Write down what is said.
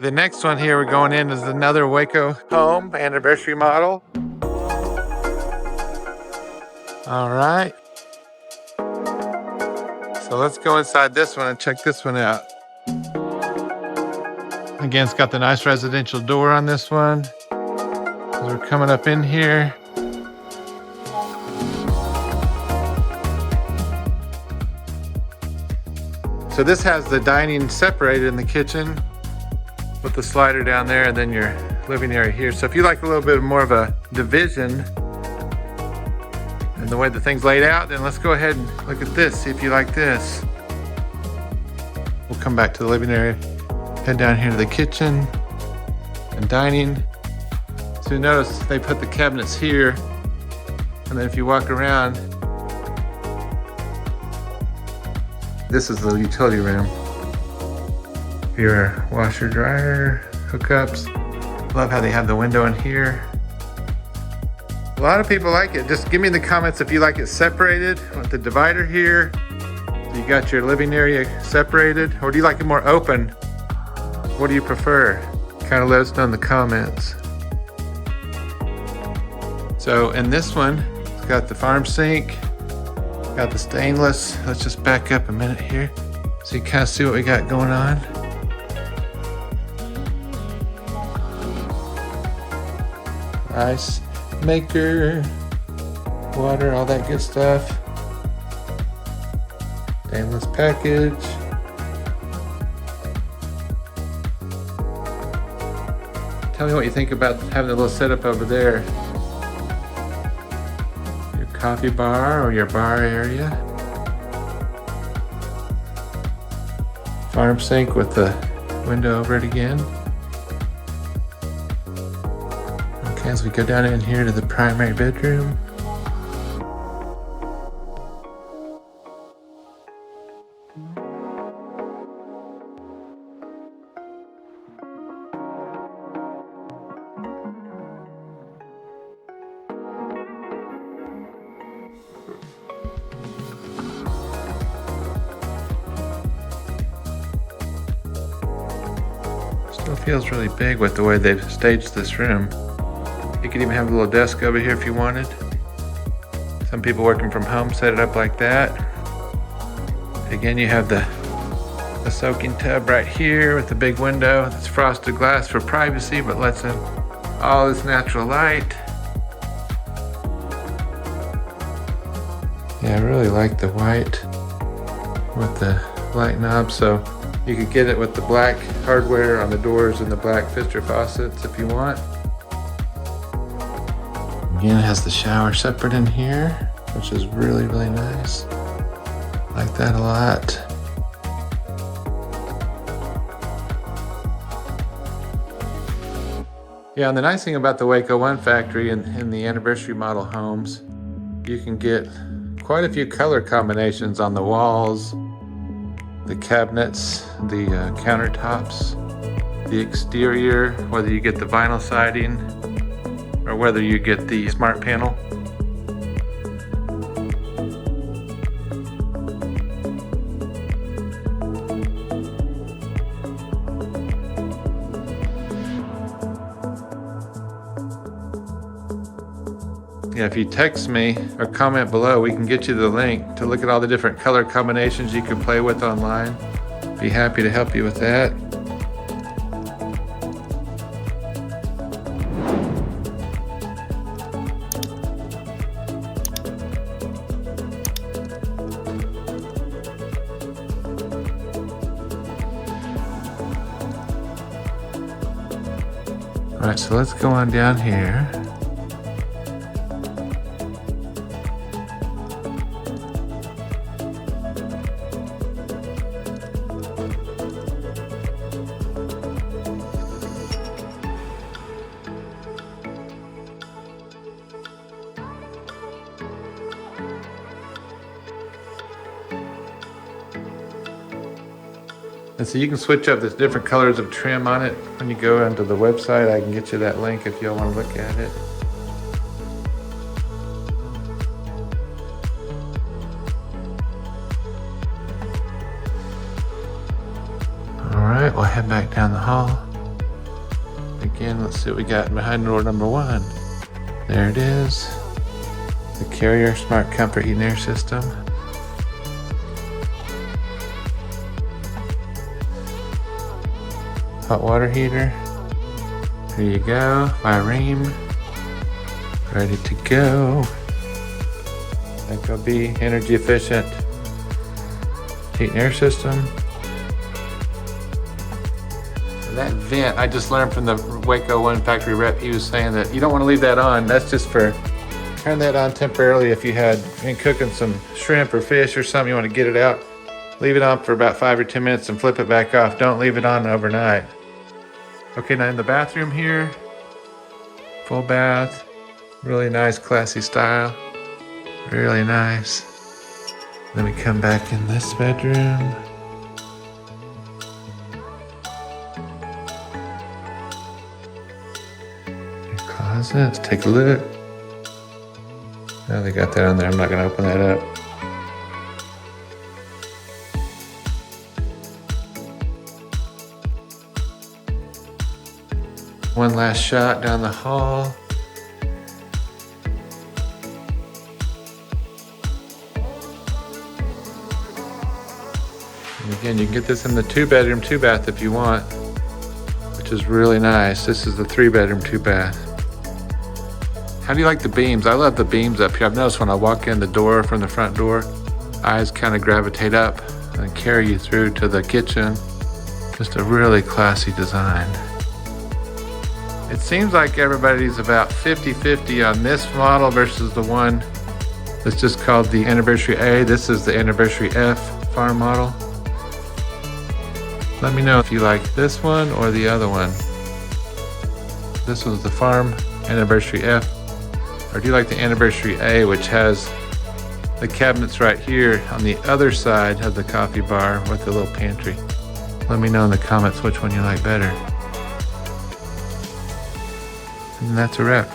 The next one here we're going in is another Waco home anniversary model. All right. So let's go inside this one and check this one out. Again, it's got the nice residential door on this one. As we're coming up in here. So this has the dining separated in the kitchen with the slider down there and then your living area here. So if you like a little bit more of a division and the way the thing's laid out, then let's go ahead and look at this, see if you like this. We'll come back to the living area, head down here to the kitchen and dining. So you notice they put the cabinets here, and then if you walk around, this is the utility room. Your washer dryer hookups. Love how they have the window in here. A lot of people like it. Just give me in the comments if you like it separated with the divider here. You got your living area separated, or do you like it more open? What do you prefer? Kind of let us know in the comments. So in this one, it's got the farm sink, got the stainless. Let's just back up a minute here so you kind of see what we got going on. Ice maker, water, all that good stuff. Stainless package. Tell me what you think about having a little setup over there. Your coffee bar or your bar area. Farm sink with the window over it again. As we go down in here to the primary bedroom. Still feels really big with the way they've staged this room. You could even have a little desk over here if you wanted. Some people working from home set it up like that. Again, you have the soaking tub right here with the big window. It's frosted glass for privacy, but lets in all this natural light. Yeah, I really like the white with the light knob. So you could get it with the black hardware on the doors and the black fixture faucets if you want. Again, it has the shower separate in here, which is really, really nice. Like that a lot. Yeah, and the nice thing about the Waco One factory and the anniversary model homes, you can get quite a few color combinations on the walls, the cabinets, the countertops, the exterior, whether you get the vinyl siding, or whether you get the smart panel. Yeah, if you text me or comment below, we can get you the link to look at all the different color combinations you can play with online. Be happy to help you with that. All right, so let's go on down here. And so you can switch up the different colors of trim on it when you go onto the website. I can get you that link if y'all want to look at it. All right, we'll head back down the hall. Again, let's see what we got behind door number 1. There it is. The Carrier Smart Comfort Heat and Air System. Hot water heater. Here you go, Irene. Ready to go. Eco-B, energy efficient heat and air system. And that vent, I just learned from the Waco One factory rep, he was saying that you don't want to leave that on. That's just for, turn that on temporarily if you had been cooking some shrimp or fish or something, you want to get it out. Leave it on for about 5 or 10 minutes and flip it back off. Don't leave it on overnight. Okay, now in the bathroom here, full bath, really nice, classy style, really nice. Then we come back in this bedroom. Your closet, let's take a look. Oh, they got that on there, I'm not gonna open that up. One last shot down the hall. And again, you can get this in the 2-bedroom, 2-bath if you want, which is really nice. This is the 3-bedroom, 2-bath. How do you like the beams? I love the beams up here. I've noticed when I walk in the door from the front door, eyes kind of gravitate up and carry you through to the kitchen. Just a really classy design. It seems like everybody's about 50-50 on this model versus the one that's just called the Anniversary A. This is the Anniversary F farm model. Let me know if you like this one or the other one. This was the farm Anniversary F. Or do you like the Anniversary A, which has the cabinets right here on the other side of the coffee bar with the little pantry? Let me know in the comments which one you like better. And that's a wrap.